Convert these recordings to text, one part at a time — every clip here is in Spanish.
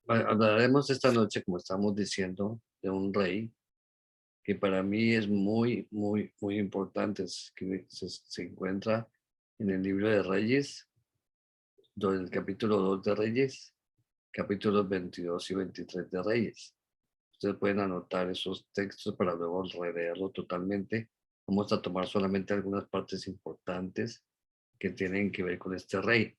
Hablaremos esta noche, como estamos diciendo, de un rey que para mí es muy, muy, muy importante. Que se encuentra en el libro de Reyes, el capítulo 2 de Reyes, capítulos 22 y 23 de Reyes. Ustedes pueden anotar esos textos para luego releerlo totalmente. Vamos a tomar solamente algunas partes importantes que tienen que ver con este rey.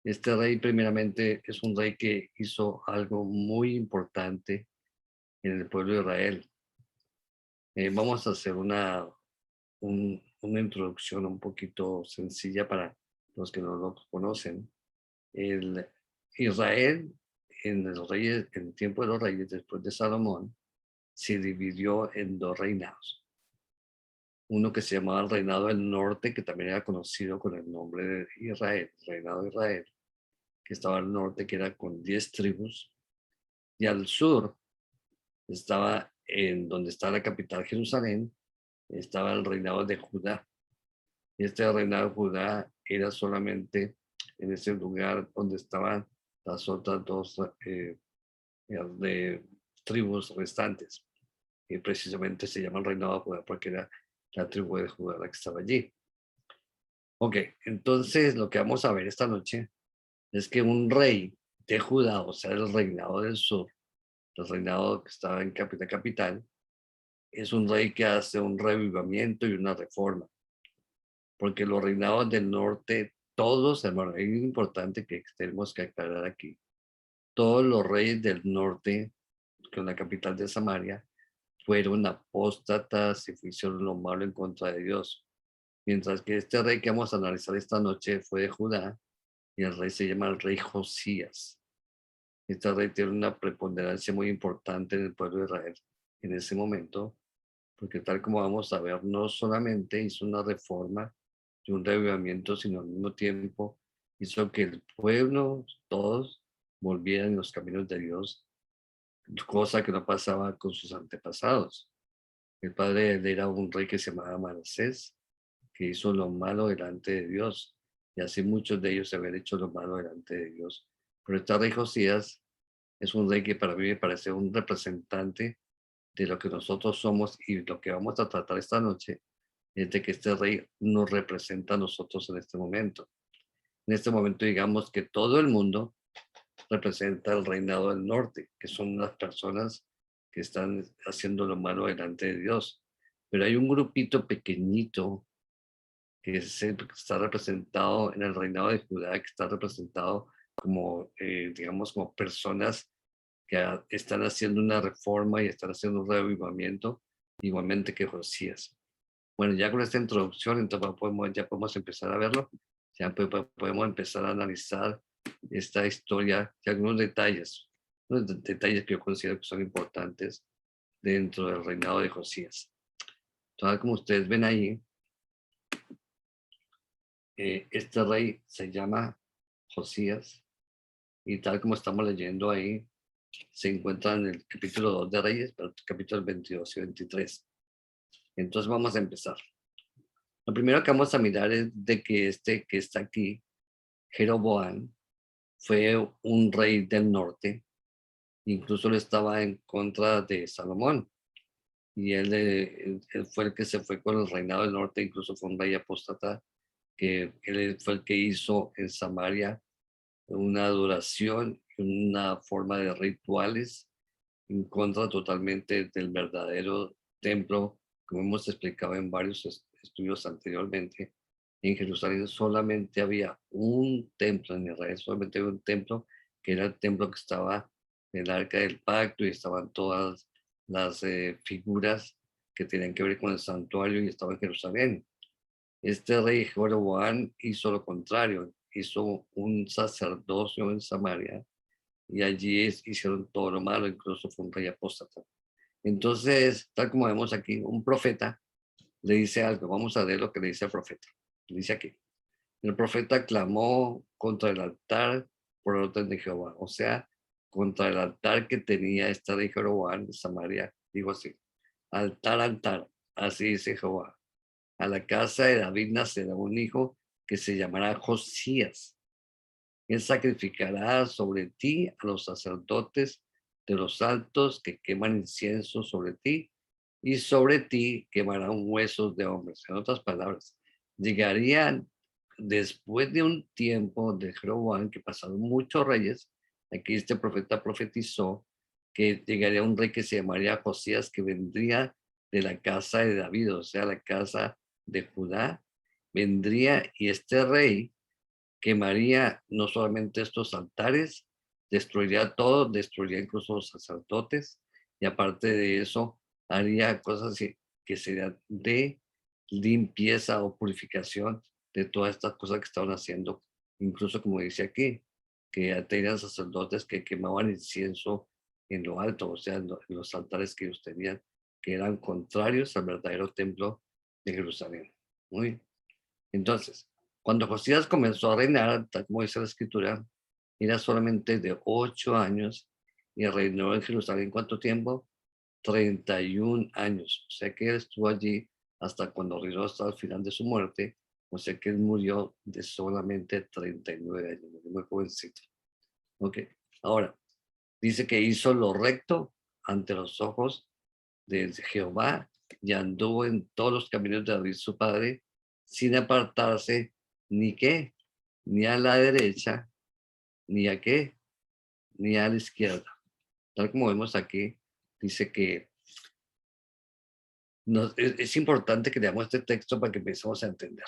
Este rey primeramente es un rey que hizo algo muy importante en el pueblo de Israel. Vamos a hacer una introducción un poquito sencilla para los que no lo conocen. El Israel en el tiempo de los reyes, después de Salomón, se dividió en dos reinados. Uno que se llamaba el reinado del norte, que también era conocido con el nombre de Israel, el reinado de Israel, que estaba al norte, que era con 10 tribus, y al sur estaba en donde está la capital Jerusalén, estaba el reinado de Judá. Este reinado de Judá era solamente en ese lugar donde estaban las otras dos de tribus restantes. Y precisamente se llama el reinado de Judá porque era la tribu de Judá la que estaba allí. Ok, entonces lo que vamos a ver esta noche es que un rey de Judá, o sea, el reinado del sur, el reinado que estaba en capital, es un rey que hace un revivamiento y una reforma, porque los reinados del norte, todos, hermano, es importante que tenemos que aclarar aquí, todos los reyes del norte, con la capital de Samaria, fueron apóstatas y hicieron lo malo en contra de Dios. Mientras que este rey que vamos a analizar esta noche fue de Judá, y el rey se llama el rey Josías. Este rey tiene una preponderancia muy importante en el pueblo de Israel en ese momento, porque tal como vamos a ver, no solamente hizo una reforma y un revivamiento, sino al mismo tiempo hizo que el pueblo, todos, volvieran en los caminos de Dios, cosa que no pasaba con sus antepasados. El padre de él era un rey que se llamaba Manasés, que hizo lo malo delante de Dios, y así muchos de ellos se habían hecho lo malo delante de Dios. Pero este rey Josías es un rey que para mí me parece un representante de lo que nosotros somos, y lo que vamos a tratar esta noche es de que este rey nos representa a nosotros en este momento. En este momento digamos que todo el mundo representa el reinado del norte, que son las personas que están haciendo lo malo delante de Dios. Pero hay un grupito pequeñito que está representado en el reinado de Judá, que está representado como, digamos, como personas que están haciendo una reforma y están haciendo un revivamiento, igualmente que Josías. Bueno, ya con esta introducción, entonces ya podemos empezar a verlo, ya podemos empezar a analizar esta historia y algunos detalles, unos detalles que yo considero que son importantes dentro del reinado de Josías. Entonces, como ustedes ven ahí, este rey se llama Josías, y tal como estamos leyendo ahí, se encuentra en el capítulo 2 de Reyes, pero capítulos 22 y 23. Entonces vamos a empezar. Lo primero que vamos a mirar es de que este que está aquí, Jeroboam, fue un rey del norte, incluso él estaba en contra de Salomón, y él fue el que se fue con el reinado del norte, incluso fue un rey apóstata, que él fue el que hizo en Samaria una adoración, una forma de rituales en contra totalmente del verdadero templo, como hemos explicado en varios estudios anteriormente. En Jerusalén solamente había un templo, en Israel solamente había un templo, que era el templo que estaba en el arca del pacto, y estaban todas las figuras que tenían que ver con el santuario, y estaba en Jerusalén. Este rey Jeroboam hizo lo contrario, hizo un sacerdocio en Samaria, y allí hicieron todo lo malo, incluso fue un rey apóstata. Entonces, tal como vemos aquí, un profeta le dice algo. Vamos a ver lo que le dice el profeta. Dice aquí, el profeta clamó contra el altar por orden de Jehová, o sea, contra el altar que tenía esta de Jeroboam de Samaria. Digo así, altar, altar, así dice Jehová. A la casa de David nacerá un hijo que se llamará Josías. Él sacrificará sobre ti a los sacerdotes de los altos que queman incienso sobre ti, y sobre ti quemarán huesos de hombres. En otras palabras, llegarían después de un tiempo de Jeroboam, que pasaron muchos reyes. Aquí este profeta profetizó que llegaría un rey que se llamaría Josías, que vendría de la casa de David, o sea, la casa de Judá. Vendría, y este rey quemaría no solamente estos altares, destruiría todo, destruiría incluso los sacerdotes, y aparte de eso haría cosas que serían de limpieza o purificación de todas estas cosas que estaban haciendo. Incluso, como dice aquí, que tenían sacerdotes que quemaban incienso en lo alto, o sea, en los altares que ellos tenían, que eran contrarios al verdadero templo de Jerusalén. Muy bien. Entonces, cuando Josías comenzó a reinar, tal como dice la escritura, era solamente de 8 años, y reinó en Jerusalén, ¿cuánto tiempo? 31 años. O sea que él estuvo allí hasta cuando reinó, hasta el final de su muerte. O sea que él murió de solamente 39 años, muy jovencito. Ok, ahora, dice que hizo lo recto ante los ojos de Jehová, y anduvo en todos los caminos de David su padre, sin apartarse ni qué, ni a la derecha, ni a qué, ni a la izquierda. Tal como vemos aquí, dice que es importante que leamos este texto para que empecemos a entender.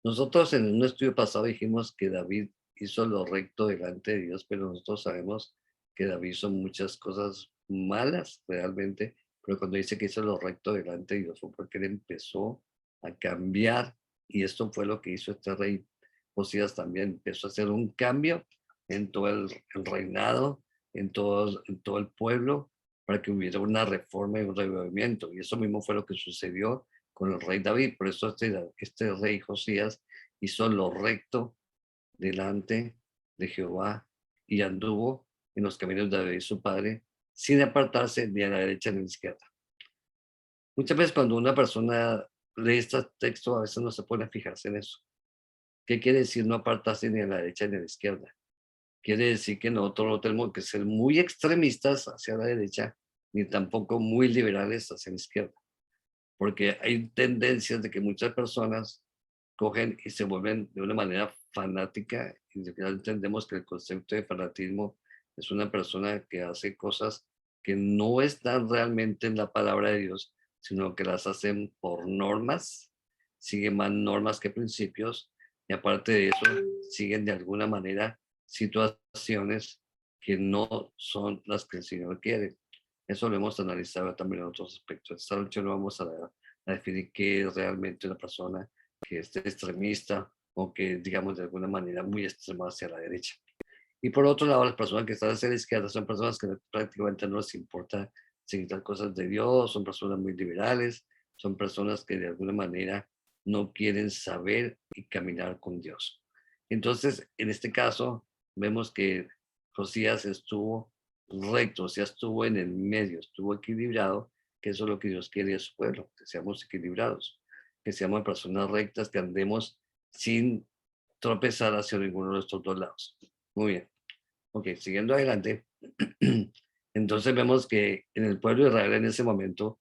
Nosotros en un estudio pasado dijimos que David hizo lo recto delante de Dios, pero nosotros sabemos que David hizo muchas cosas malas realmente, pero cuando dice que hizo lo recto delante de Dios fue porque él empezó a cambiar, y esto fue lo que hizo este rey Josías también. Empezó a hacer un cambio en todo el reinado, en todo el pueblo, para que hubiera una reforma y un revivimiento, y eso mismo fue lo que sucedió con el rey David. Por eso este rey Josías hizo lo recto delante de Jehová, y anduvo en los caminos de David su padre, sin apartarse ni a la derecha ni a la izquierda. Muchas veces cuando una persona lee este texto, a veces no se pone a fijarse en eso. ¿Qué quiere decir no apartarse ni a la derecha ni a la izquierda? Quiere decir que nosotros no tenemos que ser muy extremistas hacia la derecha, ni tampoco muy liberales hacia la izquierda, porque hay tendencias de que muchas personas cogen y se vuelven de una manera fanática, y al final entendemos que el concepto de fanatismo es una persona que hace cosas que no están realmente en la palabra de Dios, sino que las hacen por normas, siguen más normas que principios, y aparte de eso, siguen de alguna manera situaciones que no son las que el Señor quiere. Eso lo hemos analizado también en otros aspectos. Esta noche no vamos a definir qué es realmente una persona que esté extremista, o que, digamos, de alguna manera muy extrema hacia la derecha. Y por otro lado, las personas que están hacia la izquierda son personas que prácticamente no les importa seguir las cosas de Dios, son personas muy liberales, son personas que de alguna manera no quieren saber y caminar con Dios. Entonces, en este caso, vemos que Josías estuvo recto, o sea, estuvo en el medio, estuvo equilibrado, que eso es lo que Dios quiere de su pueblo, que seamos equilibrados, que seamos personas rectas, que andemos sin tropezar hacia ninguno de estos dos lados. Muy bien. Ok, siguiendo adelante. Entonces vemos que en el pueblo de Israel en ese momento,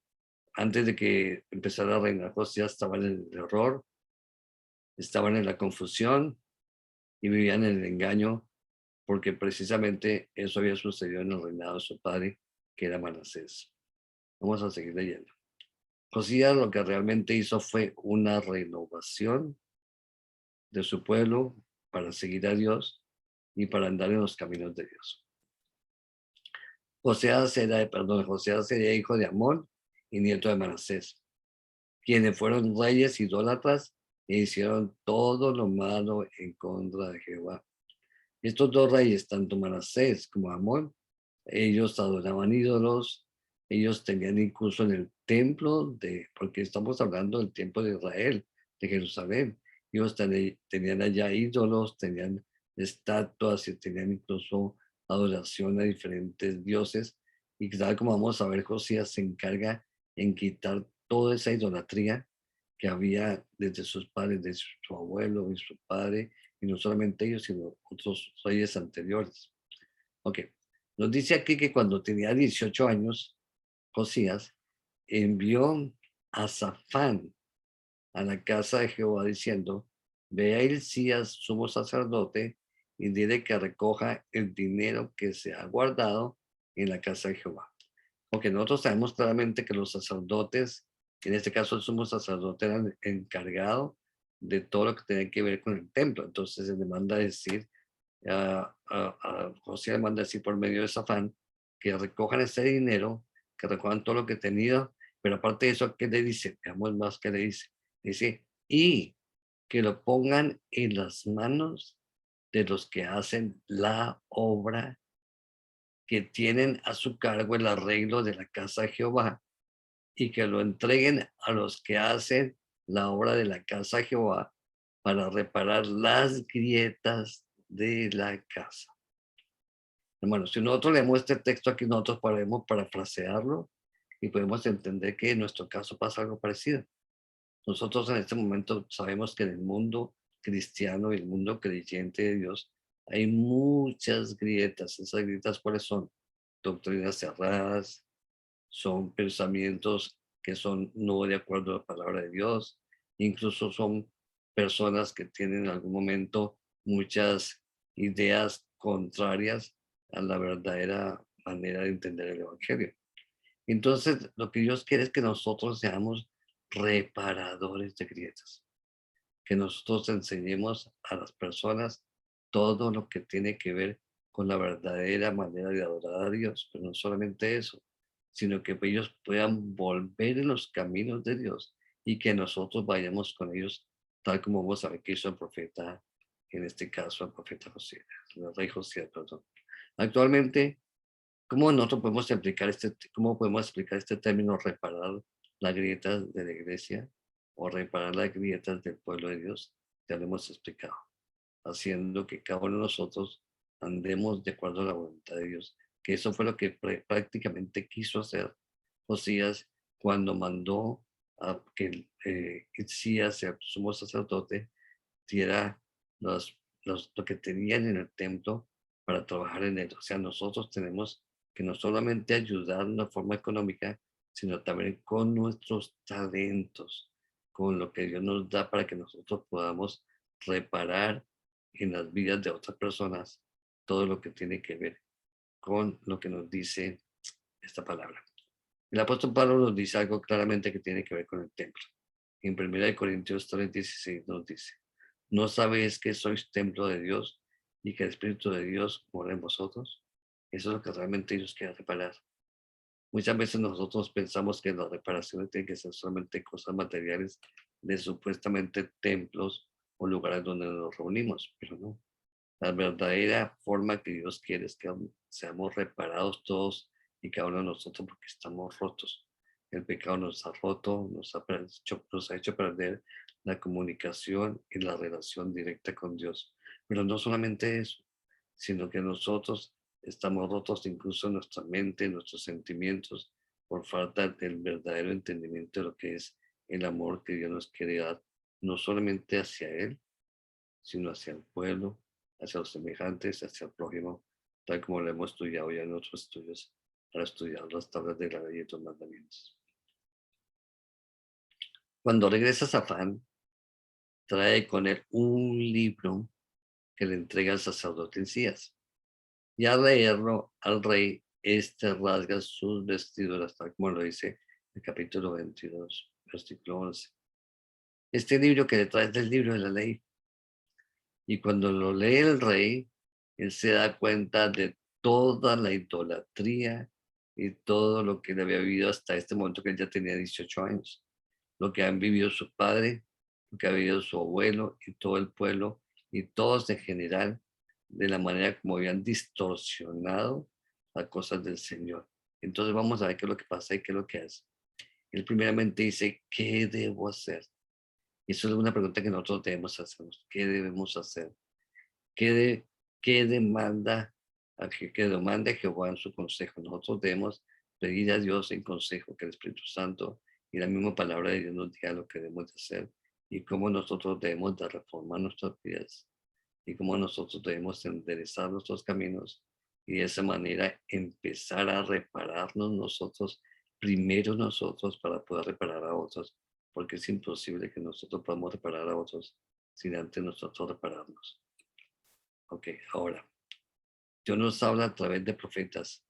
antes de que empezara a reinar Josías, estaban en el error, estaban en la confusión y vivían en el engaño, porque precisamente eso había sucedido en el reinado de su padre, que era Manasés. Vamos a seguir leyendo. Josías lo que realmente hizo fue una renovación de su pueblo para seguir a Dios y para andar en los caminos de Dios. Joseas sería hijo de Amón y nieto de Manasés, quienes fueron reyes idólatras e hicieron todo lo malo en contra de Jehová. Estos dos reyes, tanto Manasés como Amón, ellos adoraban ídolos, ellos tenían incluso en el templo, porque estamos hablando del templo de Israel, de Jerusalén, ellos tenían allá ídolos, tenían estatuas, y tenían incluso adoración a diferentes dioses, y tal como vamos a ver, Josías se encarga en quitar toda esa idolatría que había desde sus padres, desde su abuelo y su padre, y no solamente ellos, sino otros reyes anteriores. Ok, nos dice aquí que cuando tenía 18 años, Josías envió a Safán a la casa de Jehová diciendo, ve a Hilcías, sumo sacerdote, y dile que recoja el dinero que se ha guardado en la casa de Jehová. Porque nosotros sabemos claramente que los sacerdotes, en este caso el sumo sacerdote, era el encargado de todo lo que tenía que ver con el templo. Entonces se le manda a decir, a José le manda a decir por medio de Safán, que recojan ese dinero, que recojan todo lo que tenía, pero aparte de eso, ¿qué le dice? Veamos más que le dice. Dice, y que lo pongan en las manos de los que hacen la obra, que tienen a su cargo el arreglo de la casa de Jehová, y que lo entreguen a los que hacen la obra de la casa de Jehová para reparar las grietas de la casa. Hermanos, si nosotros leemos este texto aquí, nosotros podemos parafrasearlo y podemos entender que en nuestro caso pasa algo parecido. Nosotros en este momento sabemos que en el mundo cristiano y el mundo creyente de Dios hay muchas grietas. ¿Esas grietas cuáles son? Doctrinas cerradas, son pensamientos que son no de acuerdo a la palabra de Dios, incluso son personas que tienen en algún momento muchas ideas contrarias a la verdadera manera de entender el Evangelio. Entonces, lo que Dios quiere es que nosotros seamos reparadores de grietas, que nosotros enseñemos a las personas todo lo que tiene que ver con la verdadera manera de adorar a Dios, pero no solamente eso, sino que ellos puedan volver en los caminos de Dios y que nosotros vayamos con ellos, tal como vamos a ver que hizo el profeta, en este caso el profeta José, el rey José, perdón. Actualmente, ¿cómo nosotros podemos explicar cómo podemos explicar este término reparar las grietas de la iglesia o reparar las grietas del pueblo de Dios? Ya lo hemos explicado, haciendo que cada uno de nosotros andemos de acuerdo a la voluntad de Dios, que eso fue lo que prácticamente quiso hacer Josías cuando mandó a que Hilcías, el sumo sacerdote, diera lo que tenían en el templo para trabajar en él. O sea, nosotros tenemos que no solamente ayudar de una forma económica, sino también con nuestros talentos, con lo que Dios nos da para que nosotros podamos reparar en las vidas de otras personas todo lo que tiene que ver con lo que nos dice esta palabra. El apóstol Pablo nos dice algo claramente que tiene que ver con el templo. En 1 Corintios 3:16 nos dice, ¿no sabéis que sois templo de Dios y que el Espíritu de Dios mora en vosotros? Eso es lo que realmente Dios quiere reparar. Muchas veces nosotros pensamos que las reparaciones tienen que ser solamente cosas materiales de supuestamente templos o lugares donde nos reunimos, pero no. La verdadera forma que Dios quiere es que seamos reparados todos y cada uno de nosotros porque estamos rotos. El pecado nos ha roto, nos ha hecho perder la comunicación y la relación directa con Dios. Pero no solamente eso, sino que nosotros estamos rotos incluso en nuestra mente, en nuestros sentimientos, por falta del verdadero entendimiento de lo que es el amor que Dios nos quiere dar, no solamente hacia Él, sino hacia el pueblo, hacia los semejantes, hacia el prójimo, tal como lo hemos estudiado ya en otros estudios, para estudiar las tablas de la ley y los mandamientos. Cuando regresa Safán, trae con él un libro que le entrega al sacerdote Hilcías. Y al leerlo al rey, este rasga sus vestiduras, tal como lo dice el capítulo 22, versículo 11. Este libro que le trae es del libro de la ley. Y cuando lo lee el rey, él se da cuenta de toda la idolatría y todo lo que le había vivido hasta este momento que él ya tenía 18 años. Lo que han vivido su padre, lo que ha vivido su abuelo y todo el pueblo y todos en general, de la manera como habían distorsionado las cosas del Señor. Entonces vamos a ver qué es lo que pasa y qué es lo que hace. Él primeramente dice, ¿qué debo hacer? Y eso es una pregunta que nosotros debemos hacernos. ¿Qué debemos hacer? ¿Qué demanda que demande Jehová en su consejo? Nosotros debemos pedir a Dios en consejo, que el Espíritu Santo y la misma palabra de Dios nos diga lo que debemos de hacer y cómo nosotros debemos de reformar nuestras vidas y cómo nosotros debemos enderezar nuestros caminos y de esa manera empezar a repararnos nosotros, primero nosotros, para poder reparar a otros, porque es imposible que nosotros podamos reparar a otros sin antes nosotros repararnos. Ok, ahora, Dios nos habla a través de profetas.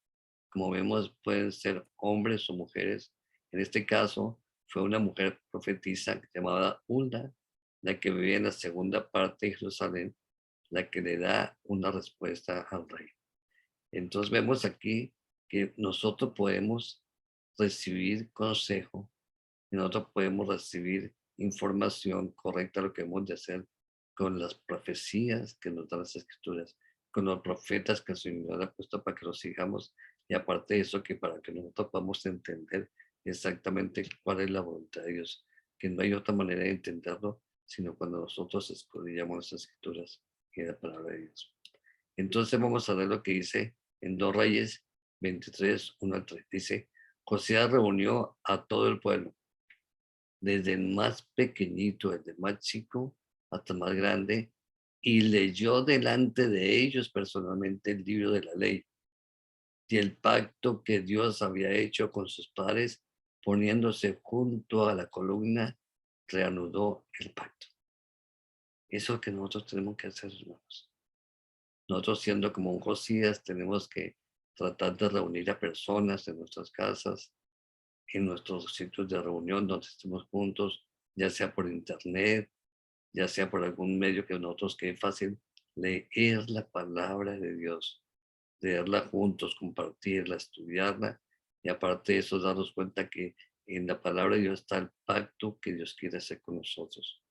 Como vemos, pueden ser hombres o mujeres. En este caso, fue una mujer profetisa llamada Hulda, la que vivía en la segunda parte de Jerusalén, la que le da una respuesta al rey. Entonces vemos aquí que nosotros podemos recibir consejo y nosotros podemos recibir información correcta de lo que hemos de hacer con las profecías que nos dan las escrituras, con los profetas que el Señor ha puesto para que los sigamos y aparte de eso que para que nosotros podamos entender exactamente cuál es la voluntad de Dios, que no hay otra manera de entenderlo sino cuando nosotros escudriñamos las escrituras y la palabra de Dios. Entonces vamos a ver lo que dice en 2 Reyes 23, 1 al 3. Dice, Josías reunió a todo el pueblo, desde el más pequeñito, desde el más chico hasta el más grande, y leyó delante de ellos personalmente el libro de la ley y el pacto que Dios había hecho con sus padres, poniéndose junto a la columna, reanudó el pacto. Eso es lo que nosotros tenemos que hacer, hermanos. Nosotros siendo como un Josías tenemos que tratar de reunir a personas en nuestras casas, en nuestros sitios de reunión donde estemos juntos, ya sea por internet, ya sea por algún medio que a nosotros quede fácil, leer la palabra de Dios, leerla juntos, compartirla, estudiarla, y aparte de eso darnos cuenta que en la palabra de Dios está el pacto que Dios quiere hacer con nosotros,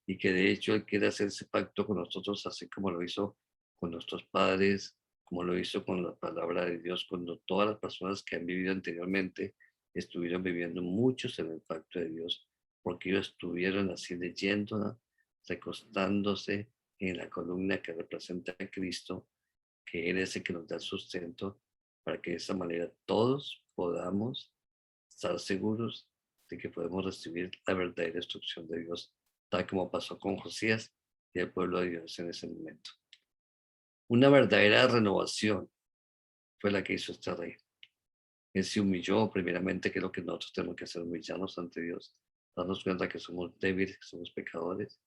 y que de hecho Él quiere hacer ese pacto con nosotros así como lo hizo con nuestros padres, como lo hizo con la palabra de Dios, cuando todas las personas que han vivido anteriormente estuvieron viviendo muchos en el pacto de Dios, porque ellos estuvieron así leyéndola, recostándose en la columna que representa a Cristo, que Él es el que nos da el sustento, para que de esa manera todos podamos estar seguros de que podemos recibir la verdadera instrucción de Dios, tal como pasó con Josías y el pueblo de Dios en ese momento. Una verdadera renovación fue la que hizo este rey. Él se humilló primeramente, que es lo que nosotros tenemos que hacer, humillarnos ante Dios, darnos cuenta que somos débiles, que somos pecadores,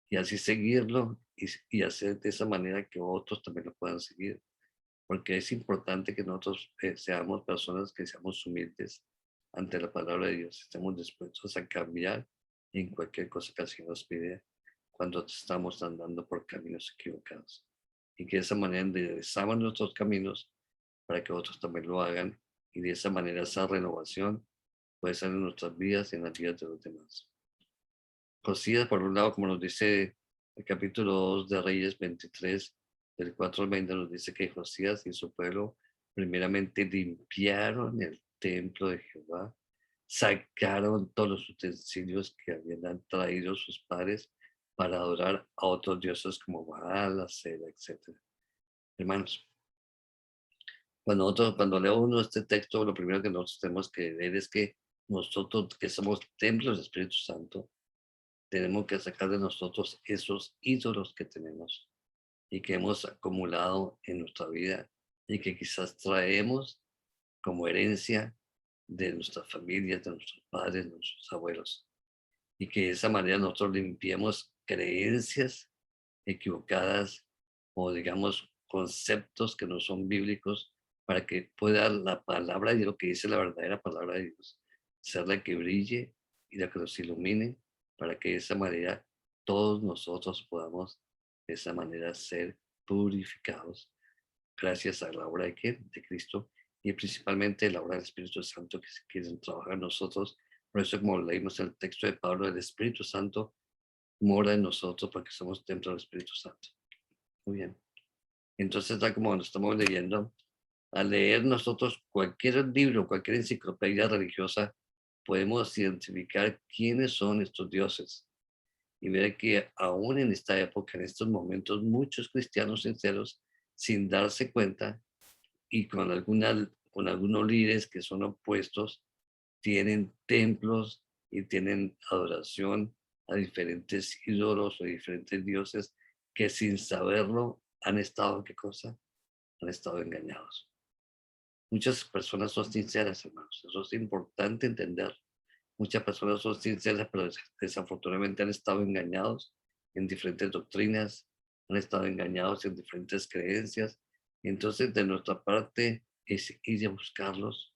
y así seguirlo y hacer de esa manera que otros también lo puedan seguir. Porque es importante que nosotros seamos personas que seamos humildes ante la palabra de Dios, estemos dispuestos a cambiar en cualquier cosa que así nos pide cuando estamos andando por caminos equivocados. Y que de esa manera enderezamos nuestros caminos para que otros también lo hagan y de esa manera esa renovación puede ser en nuestras vidas y en las vidas de los demás. Josías, por un lado, como nos dice el capítulo 2 de Reyes 23, del 4 al 20, nos dice que Josías y su pueblo primeramente limpiaron el templo de Jehová, sacaron todos los utensilios que habían traído sus padres para adorar a otros dioses como Baal, Acera, etc. Hermanos, cuando leo uno este texto, lo primero que nosotros tenemos que ver es que nosotros que somos templos del Espíritu Santo, tenemos que sacar de nosotros esos ídolos que tenemos y que hemos acumulado en nuestra vida y que quizás traemos como herencia de nuestras familias, de nuestros padres, de nuestros abuelos. Y que de esa manera nosotros limpiemos creencias equivocadas o digamos conceptos que no son bíblicos para que pueda la palabra y lo que dice la verdadera palabra de Dios ser la que brille y la que nos ilumine para que de esa manera todos nosotros podamos de esa manera ser purificados gracias a la obra de Cristo y principalmente la obra del Espíritu Santo que quieren trabajar en nosotros. Por eso, como leímos el texto de Pablo, el Espíritu Santo mora en nosotros porque somos templo del Espíritu Santo. Muy bien. Entonces, tal como lo estamos leyendo, al leer nosotros cualquier libro, cualquier enciclopedia religiosa, podemos identificar quiénes son estos dioses y ver que aún en esta época, en estos momentos, muchos cristianos sinceros, sin darse cuenta y con algunos líderes que son opuestos, tienen templos y tienen adoración a diferentes ídolos o diferentes dioses que sin saberlo han estado, ¿qué cosa? Han estado engañados. Muchas personas son sinceras, hermanos. Eso es importante entender. Muchas personas son sinceras, pero desafortunadamente han estado engañados en diferentes doctrinas, han estado engañados en diferentes creencias. Y entonces, de nuestra parte, es ir a buscarlos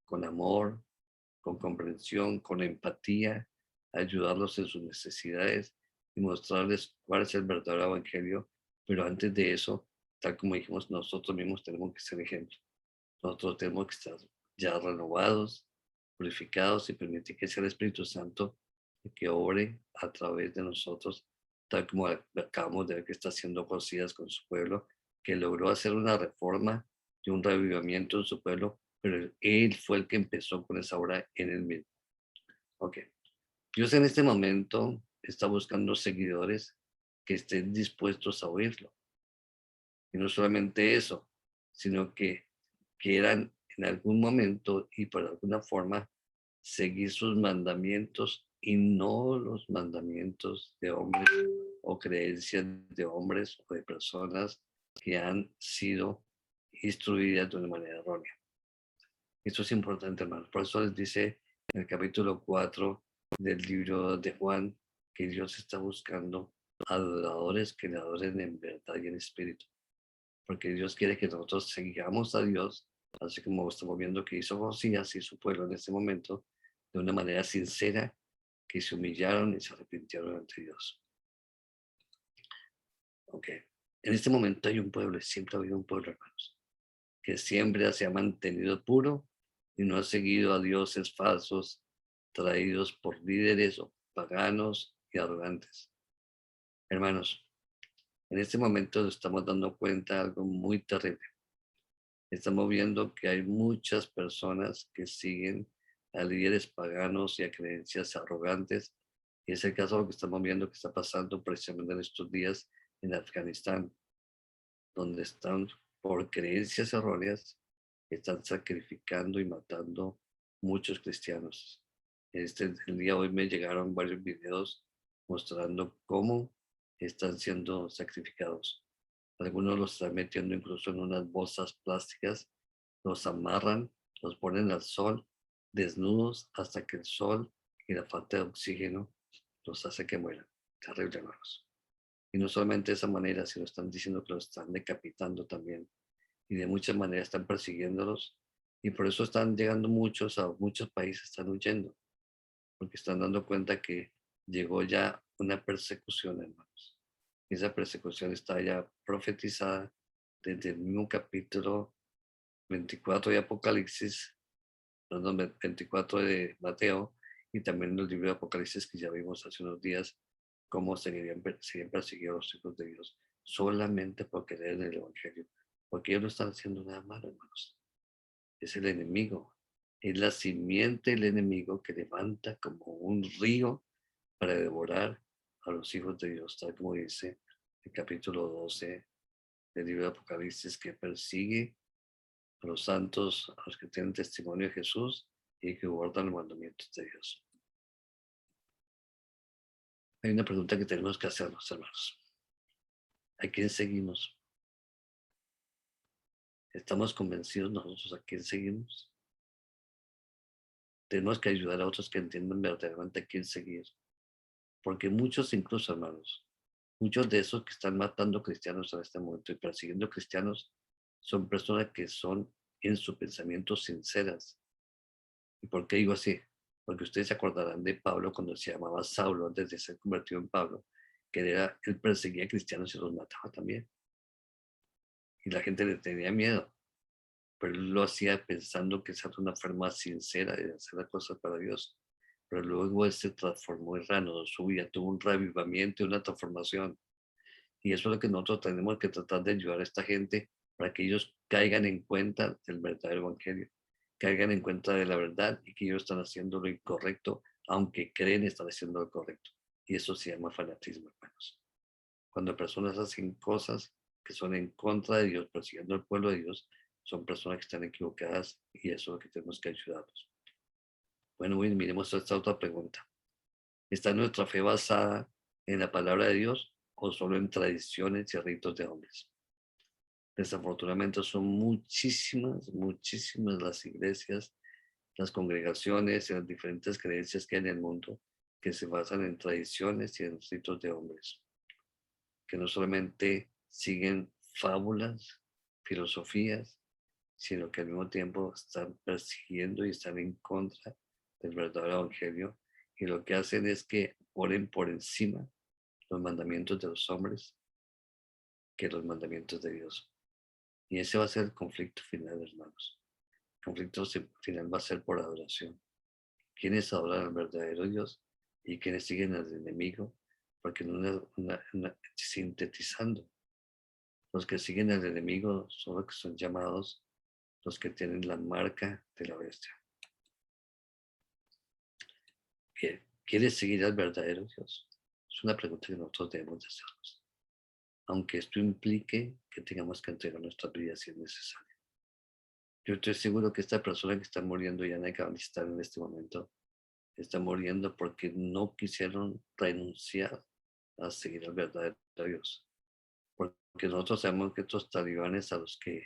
con amor, con comprensión, con empatía, ayudarlos en sus necesidades y mostrarles cuál es el verdadero evangelio. Pero antes de eso, tal como dijimos, nosotros mismos tenemos que ser ejemplo. Nosotros tenemos que estar ya renovados, purificados y permitir que sea el Espíritu Santo el que obre a través de nosotros, tal como acabamos de ver que está haciendo Josías con su pueblo, que logró hacer una reforma y un revivimiento en su pueblo, pero él fue el que empezó con esa obra en él mismo. Ok. Dios en este momento está buscando seguidores que estén dispuestos a oírlo. Y no solamente eso, sino que quieran en algún momento y por alguna forma seguir sus mandamientos y no los mandamientos de hombres o creencias de hombres o de personas que han sido instruidas de una manera errónea. Esto es importante, hermanos. Por eso les dice en el capítulo 4 del libro de Juan que Dios está buscando adoradores que le adoren en verdad y en espíritu. Porque Dios quiere que nosotros sigamos a Dios, así como estamos viendo que hizo Josías y su pueblo en este momento, de una manera sincera, que se humillaron y se arrepintieron ante Dios. Ok. En este momento hay un pueblo, siempre ha habido un pueblo, hermanos, que siempre se ha mantenido puro y no ha seguido a dioses falsos traídos por líderes o paganos y arrogantes. Hermanos, en este momento nos estamos dando cuenta de algo muy terrible. Estamos viendo que hay muchas personas que siguen a líderes paganos y a creencias arrogantes. Y es el caso de lo que estamos viendo que está pasando precisamente en estos días en Afganistán, donde están por creencias erróneas, están sacrificando y matando muchos cristianos. El día de hoy me llegaron varios videos mostrando cómo están siendo sacrificados. Algunos los están metiendo incluso en unas bolsas plásticas, los amarran, los ponen al sol, desnudos hasta que el sol y la falta de oxígeno los hace que mueran. Terrible, hermanos. Y no solamente de esa manera, sino están diciendo que los están decapitando también. Y de muchas maneras están persiguiéndolos. Y por eso están llegando muchos a muchos países, están huyendo, porque están dando cuenta que llegó ya una persecución, hermanos. Y esa persecución está ya profetizada desde el mismo capítulo 24 de Apocalipsis, perdón, 24 de Mateo, y también en el libro de Apocalipsis que ya vimos hace unos días, cómo serían perseguidos los hijos de Dios solamente por creer en el Evangelio, porque ellos no están haciendo nada malo, hermanos. Es el enemigo, es la simiente del enemigo que levanta como un río para devorar a los hijos de Dios, tal como dice el capítulo 12 del libro de Apocalipsis, que persigue a los santos, a los que tienen testimonio de Jesús y que guardan los mandamientos de Dios. Hay una pregunta que tenemos que hacernos, hermanos. ¿A quién seguimos? ¿Estamos convencidos nosotros a quién seguimos? Tenemos que ayudar a otros que entiendan verdaderamente a quién seguir. Porque muchos, incluso, hermanos, muchos de esos que están matando cristianos en este momento y persiguiendo cristianos son personas que son en su pensamiento sinceras. ¿Y por qué digo así? Porque ustedes se acordarán de Pablo cuando se llamaba Saulo antes de ser convertido en Pablo, que él perseguía a cristianos y los mataba también. Y la gente le tenía miedo, pero él lo hacía pensando que esa era una forma sincera de hacer las cosas para Dios. Pero luego él se transformó en reanudó su vida, tuvo un revivamiento y una transformación. Y eso es lo que nosotros tenemos que tratar de ayudar a esta gente para que ellos caigan en cuenta del verdadero evangelio, caigan en cuenta de la verdad y que ellos están haciendo lo incorrecto, aunque creen estar haciendo lo correcto. Y eso se llama fanatismo, hermanos. Cuando personas hacen cosas que son en contra de Dios, persiguiendo al pueblo de Dios, son personas que están equivocadas y eso es lo que tenemos que ayudarlos. Bueno, miremos esta otra pregunta. ¿Está nuestra fe basada en la palabra de Dios o solo en tradiciones y ritos de hombres. Desafortunadamente son muchísimas las iglesias, las congregaciones y las diferentes creencias que hay en el mundo que se basan en tradiciones y en ritos de hombres, que no solamente siguen fábulas, filosofías, sino que al mismo tiempo están persiguiendo y están en contra del verdadero evangelio, y lo que hacen es que ponen por encima los mandamientos de los hombres que los mandamientos de Dios. Y ese va a ser el conflicto final, hermanos. El conflicto final va a ser por adoración. ¿Quiénes adoran al verdadero Dios y quienes siguen al enemigo? Porque sintetizando, los que siguen al enemigo son los que son llamados los que tienen la marca de la bestia. Bien, ¿quieres seguir al verdadero Dios? Es una pregunta que nosotros debemos de hacernos, aunque esto implique que tengamos que entregar nuestras vidas si es necesario. Yo estoy seguro que esta persona que está muriendo ya en Afganistán en este momento está muriendo porque no quisieron renunciar a seguir al verdadero Dios. Porque nosotros sabemos que estos talibanes a los que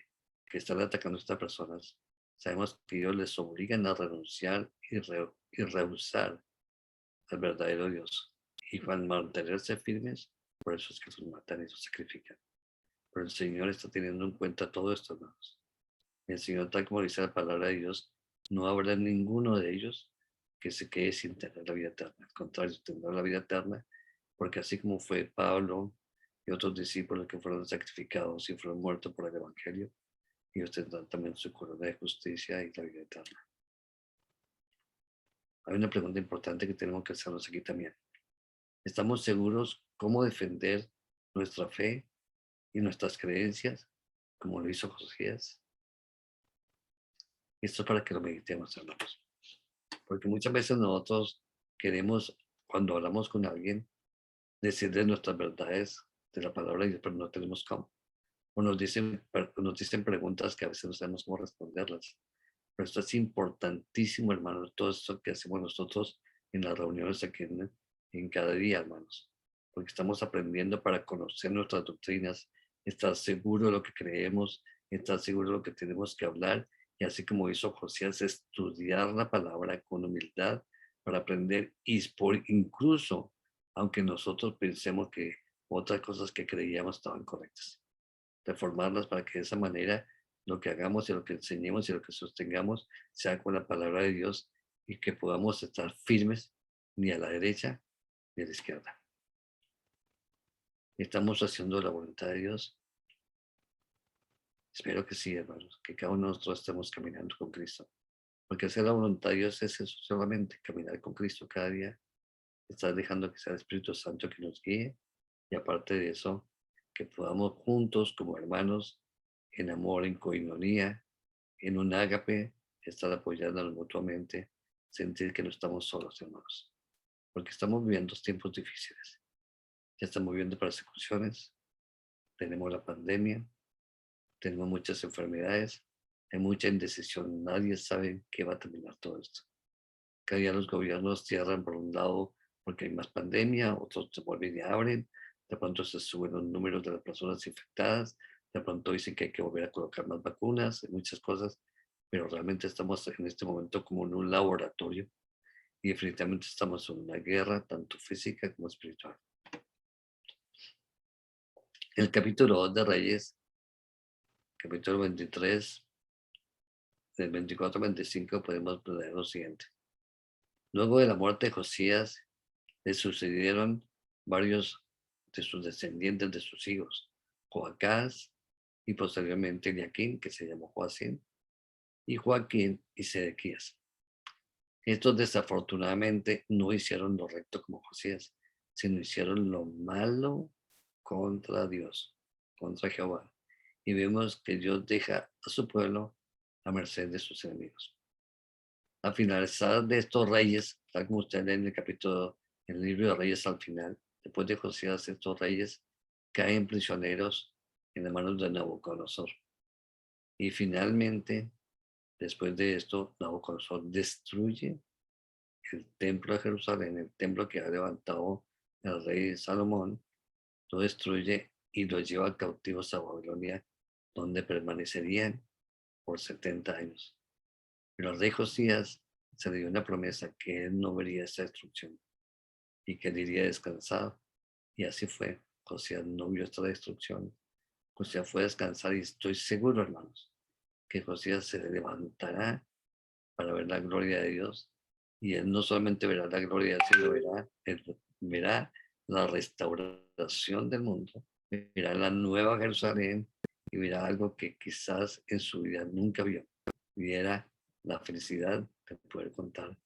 están atacando a estas personas, sabemos que ellos les obligan a renunciar y rehusar al verdadero Dios. Y van a mantenerse firmes, por eso es que los matan y los sacrifican. Pero el Señor está teniendo en cuenta todo esto, hermanos. El Señor, tal como dice la palabra de Dios, no habrá ninguno de ellos que se quede sin tener la vida eterna. Al contrario, tendrá la vida eterna, porque así como fue Pablo y otros discípulos que fueron sacrificados y fueron muertos por el Evangelio, ellos tendrán también su corona de justicia y la vida eterna. Hay una pregunta importante que tenemos que hacernos aquí también. ¿Estamos seguros cómo defender nuestra fe y nuestras creencias, como lo hizo Josías? Esto es para que lo meditemos, hermanos. Porque muchas veces nosotros queremos, cuando hablamos con alguien, decirle nuestras verdades de la palabra de Dios, pero no tenemos cómo. O nos dicen preguntas que a veces no sabemos cómo responderlas. Pero esto es importantísimo, hermanos, todo esto que hacemos nosotros en las reuniones aquí en cada día, hermanos. Porque estamos aprendiendo para conocer nuestras doctrinas, estar seguro de lo que creemos, estar seguro de lo que tenemos que hablar, y así como hizo Josías, estudiar la palabra con humildad para aprender, y incluso, aunque nosotros pensemos que otras cosas que creíamos estaban correctas, reformarlas para que de esa manera lo que hagamos y lo que enseñemos y lo que sostengamos sea con la palabra de Dios, y que podamos estar firmes ni a la derecha ni a la izquierda. ¿Estamos haciendo la voluntad de Dios? Espero que sí, hermanos, que cada uno de nosotros estemos caminando con Cristo. Porque hacer la voluntad de Dios es eso solamente, caminar con Cristo cada día, estar dejando que sea el Espíritu Santo que nos guíe, y aparte de eso, que podamos juntos como hermanos, en amor, en coinonía, en un ágape, estar apoyándonos mutuamente, sentir que no estamos solos, hermanos. Porque estamos viviendo tiempos difíciles. Ya estamos viviendo persecuciones, tenemos la pandemia, tenemos muchas enfermedades, hay mucha indecisión, nadie sabe qué va a terminar todo esto. Cada día los gobiernos cierran por un lado porque hay más pandemia, otros se vuelven y abren, de pronto se suben los números de las personas infectadas, de pronto dicen que hay que volver a colocar más vacunas, muchas cosas, pero realmente estamos en este momento como en un laboratorio, y definitivamente estamos en una guerra tanto física como espiritual. El capítulo 2 de Reyes, capítulo 23, del 24 al 25, podemos leer lo siguiente. Luego de la muerte de Josías, le sucedieron varios de sus descendientes, de sus hijos, Joacás y posteriormente Eliaquín, que se llamó Joacín, y Joaquín y Sedequías. Estos desafortunadamente no hicieron lo recto como Josías, sino hicieron lo malo contra Dios, contra Jehová. Y vemos que Dios deja a su pueblo a merced de sus enemigos. Al finalizar de estos reyes, tal como usted lee en el capítulo, en el libro de Reyes al final, después de Josías, estos reyes caen prisioneros en las manos de Nabucodonosor. Y finalmente, después de esto, Nabucodonosor destruye el templo de Jerusalén, el templo que ha levantado el rey Salomón, lo destruye y lo lleva cautivos a Babilonia, donde permanecerían por 70 años. Pero al rey Josías se le dio una promesa que él no vería esa destrucción y que él iría descansado. Y así fue. Josías no vio esta destrucción. Josías fue a descansar y estoy seguro, hermanos, que Josías se levantará para ver la gloria de Dios. Y él no solamente verá la gloria, sino verá la restauración del mundo, verá la nueva Jerusalén y verá algo que quizás en su vida nunca vio. Viera la felicidad de poder contar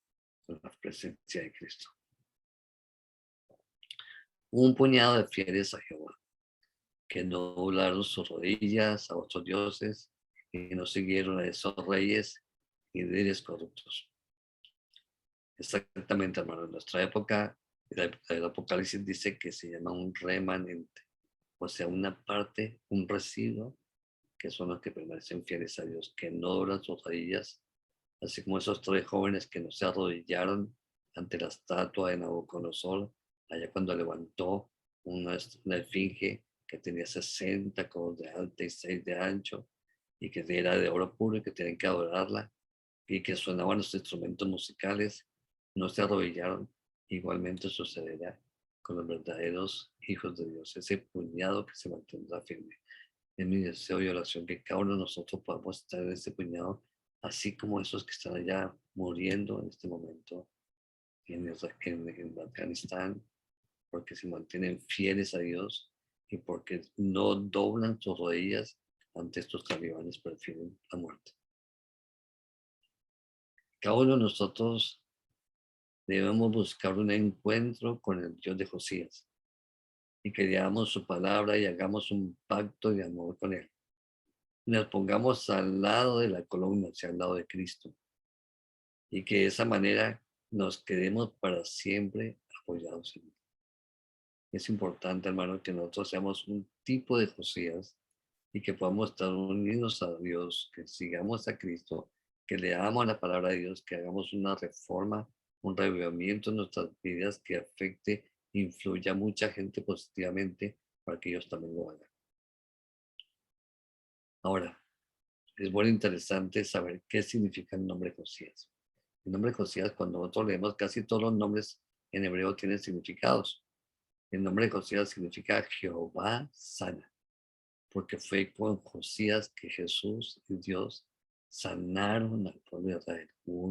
con la presencia de Cristo. Un puñado de fieles a Jehová, que no doblaron sus rodillas a otros dioses y no siguieron a esos reyes y líderes corruptos. Exactamente, hermano. En nuestra época, el Apocalipsis dice que se llama un remanente, o sea, una parte, un residuo, que son los que permanecen fieles a Dios, que no doblan sus rodillas, así como esos 3 jóvenes que no se arrodillaron ante la estatua de Nabucodonosor, allá cuando levantó una esfinge que tenía 60 codos de alta y 6 de ancho, y que era de oro puro y que tienen que adorarla, y que sonaban los instrumentos musicales, no se arrodillaron. Igualmente sucederá con los verdaderos hijos de Dios, ese puñado que se mantendrá firme. Es mi deseo y oración que cada uno de nosotros podamos estar en ese puñado, así como esos que están allá muriendo en este momento en Afganistán, porque se mantienen fieles a Dios y porque no doblan sus rodillas ante estos talibanes, prefieren la muerte. Cada uno de nosotros debemos buscar un encuentro con el Dios de Josías y que leamos su palabra y hagamos un pacto de amor con él. Y nos pongamos al lado de la columna, o sea, al lado de Cristo. Y que de esa manera nos quedemos para siempre apoyados en él. Es importante, hermano, que nosotros seamos un tipo de Josías y que podamos estar unidos a Dios, que sigamos a Cristo, que leamos la palabra de Dios, que hagamos una reforma, un revivimiento en nuestras vidas que afecte, influya a mucha gente positivamente para que ellos también lo hagan. Ahora, es bueno interesante saber qué significa el nombre Josías. El nombre Josías, cuando nosotros leemos, casi todos los nombres en hebreo tienen significados. El nombre Josías significa Jehová sana, porque fue con Josías que Jesús y Dios sanaron al pueblo de Israel. Hubo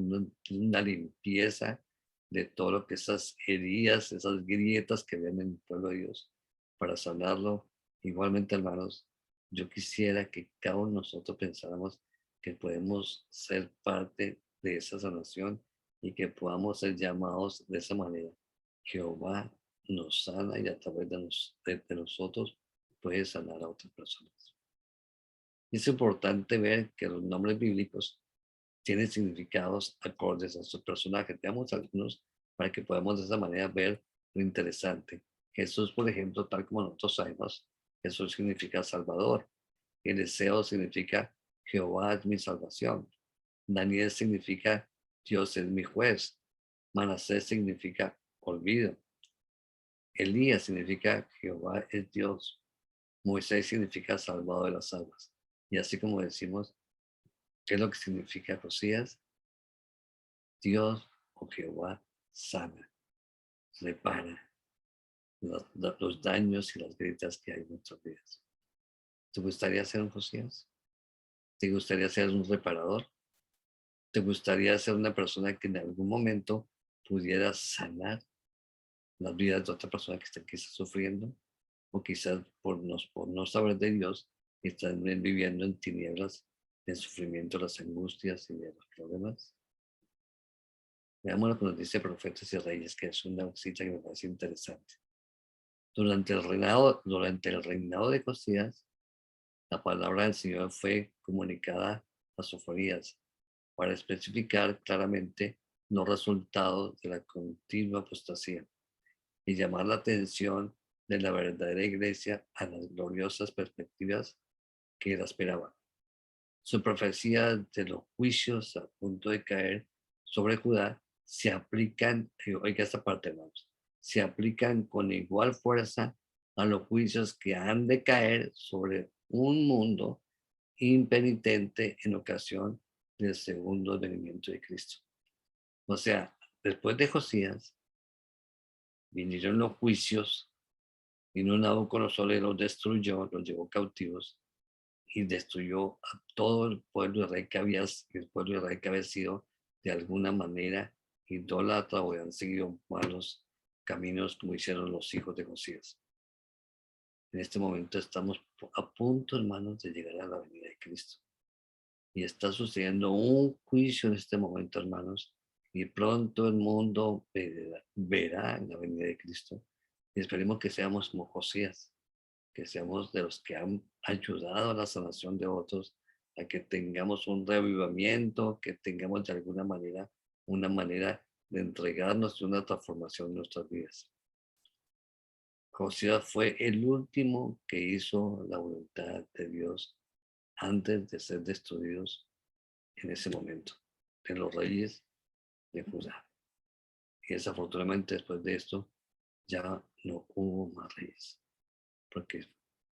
una limpieza de todo lo que esas heridas, esas grietas que ven en el pueblo de Dios para sanarlo. Igualmente, hermanos, yo quisiera que cada uno de nosotros pensáramos que podemos ser parte de esa sanación y que podamos ser llamados de esa manera. Jehová nos sana y a través de nosotros puede sanar a otras personas. Es importante ver que los nombres bíblicos tienen significados acordes a sus personajes. Veamos algunos para que podamos de esa manera ver lo interesante. Jesús, por ejemplo, tal como nosotros sabemos, Jesús significa Salvador. Eliseo significa Jehová es mi salvación. Daniel significa Dios es mi juez. Manasés significa olvido. Elías significa Jehová es Dios. Moisés significa salvado de las aguas. Y así como decimos, ¿qué es lo que significa Josías? Dios o Jehová sana, repara los daños y las grietas que hay en nuestras vidas. ¿Te gustaría ser un Josías? ¿Te gustaría ser un reparador? ¿Te gustaría ser una persona que en algún momento pudiera sanar las vidas de otra persona que está quizás sufriendo? O quizás por no saber de Dios, están viviendo en tinieblas, en sufrimiento, las angustias y de los problemas. Veamos lo que nos dice Profetas y Reyes, que es una cita que me parece interesante. Durante el reinado de Josías, la palabra del Señor fue comunicada a Sofonías para especificar claramente los resultados de la continua apostasía y llamar la atención de la verdadera iglesia a las gloriosas perspectivas que la esperaban. Su profecía de los juicios a punto de caer sobre Judá se aplican, oiga esta parte, hermanos, se aplican con igual fuerza a los juicios que han de caer sobre un mundo impenitente en ocasión del segundo venimiento de Cristo. O sea, después de Josías, vinieron los juicios, vino Nabucodonosor y los destruyó, los llevó cautivos y destruyó a todo el pueblo de rey que había, el pueblo de rey que había sido de alguna manera idólatra o habían seguido malos caminos como hicieron los hijos de Josías. En este momento estamos a punto, hermanos, de llegar a la venida de Cristo. Y está sucediendo un juicio en este momento, hermanos, y pronto el mundo verá la venida de Cristo. Y esperemos que seamos como Josías, que seamos de los que han ayudado a la sanación de otros, a que tengamos un reavivamiento, que tengamos de alguna manera una manera de entregarnos y una transformación en nuestras vidas. Josías fue el último que hizo la voluntad de Dios antes de ser destruidos en ese momento, de los reyes de Judá. Y desafortunadamente después de esto ya no hubo más reyes, porque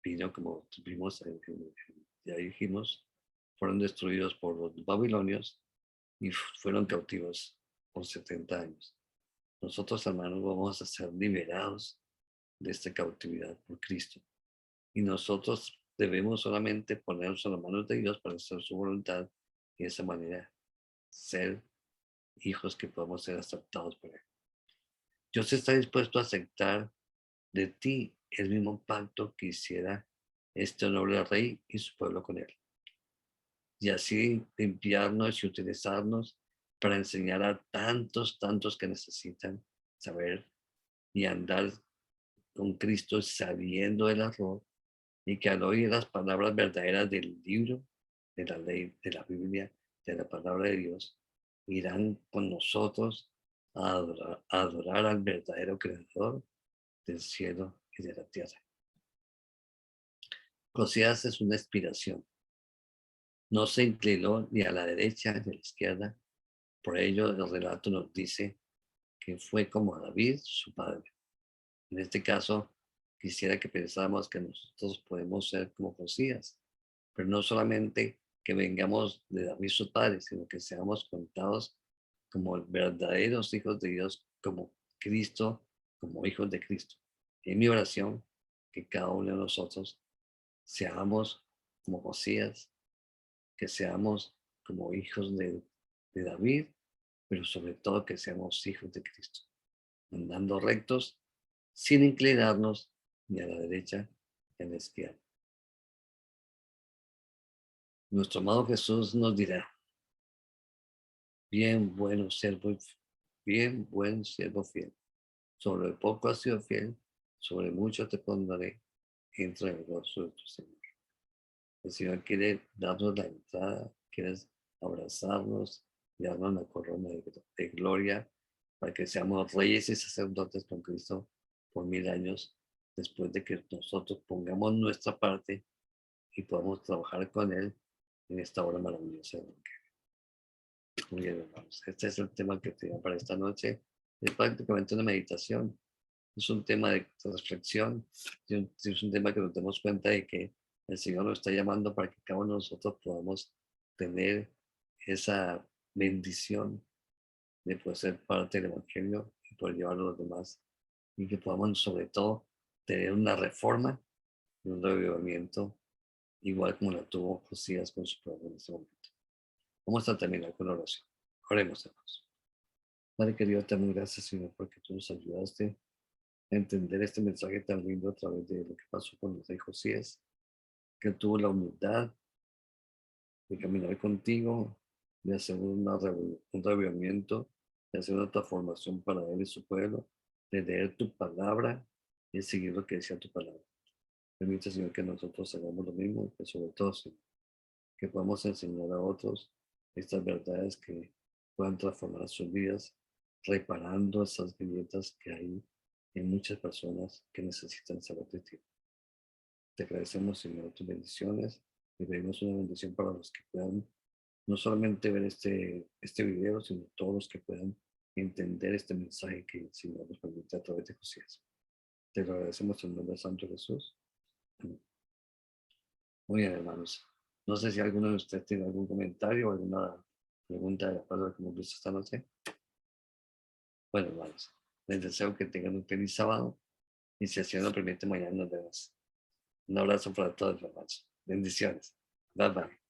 vino, como vimos, ya dijimos, fueron destruidos por los babilonios y fueron cautivos por 70 años. Nosotros, hermanos, vamos a ser liberados de esta cautividad por Cristo. Y nosotros debemos solamente ponernos en las manos de Dios para hacer su voluntad y de esa manera ser hijos que podamos ser aceptados por Él. Dios está dispuesto a aceptar de ti el mismo pacto que hiciera este noble rey y su pueblo con Él. Y así limpiarnos y utilizarnos para enseñar a tantos que necesitan saber y andar con Cristo sabiendo el error y que al oír las palabras verdaderas del libro, de la ley, de la Biblia, de la palabra de Dios, irán con nosotros a adorar al verdadero creador del cielo y de la tierra. Josías es una inspiración. No se inclinó ni a la derecha ni a la izquierda. Por ello, el relato nos dice que fue como David, su padre. En este caso, quisiera que pensáramos que nosotros podemos ser como Josías, pero no solamente que vengamos de David, su padre, sino que seamos contados como verdaderos hijos de Dios, como Cristo, como hijos de Cristo. Y en mi oración, que cada uno de nosotros seamos como Josías, que seamos como hijos de David, pero sobre todo que seamos hijos de Cristo, andando rectos, sin inclinarnos ni a la derecha ni a la izquierda. Nuestro amado Jesús nos dirá, bien bueno siervo, bien buen siervo fiel. Sobre poco has sido fiel, sobre mucho te pondré, entra en el gozo de tu Señor. El Señor quiere darnos la entrada, quiere abrazarnos y darnos la corona de gloria para que seamos reyes y sacerdotes con Cristo por 1000 años, después de que nosotros pongamos nuestra parte y podamos trabajar con Él en esta obra maravillosa. Muy bien, hermanos. Este es el tema que tengo para esta noche. Es prácticamente una meditación. Es un tema de reflexión. Es un tema que nos demos cuenta de que el Señor nos está llamando para que cada uno de nosotros podamos tener esa bendición de poder ser parte del Evangelio y poder llevarlo a los demás. Y que podamos, sobre todo, tener una reforma y un revivimiento, igual como la tuvo Josías con su pueblo en este momento. Vamos a terminar con la oración. Oremos, hermanos. Padre querido, te damos gracias, Señor, porque tú nos ayudaste a entender este mensaje tan lindo a través de lo que pasó con el rey Josías, que tuvo la humildad de caminar contigo, de hacer un revivimiento, de hacer una transformación para él y su pueblo, de leer tu palabra y de seguir lo que decía tu palabra. Permite, Señor, que nosotros hagamos lo mismo, que sobre todo, Señor, que podamos enseñar a otros estas verdades que puedan transformar sus vidas, reparando esas grietas que hay en muchas personas que necesitan saber de ti. Te agradecemos, Señor, tus bendiciones y pedimos una bendición para los que puedan no solamente ver este video, sino todos los que puedan entender este mensaje que el Señor nos permite a través de Josías. Te lo agradecemos en el nombre de Santo Jesús. Amén. Muy bien, hermanos. No sé si alguno de ustedes tiene algún comentario o alguna pregunta de acuerdo a lo que hemos visto esta noche. Bueno, hermanos, les deseo que tengan un feliz sábado y si así nos lo permite, mañana nos vemos. Un abrazo para todos, hermanos. Bendiciones. Bye bye.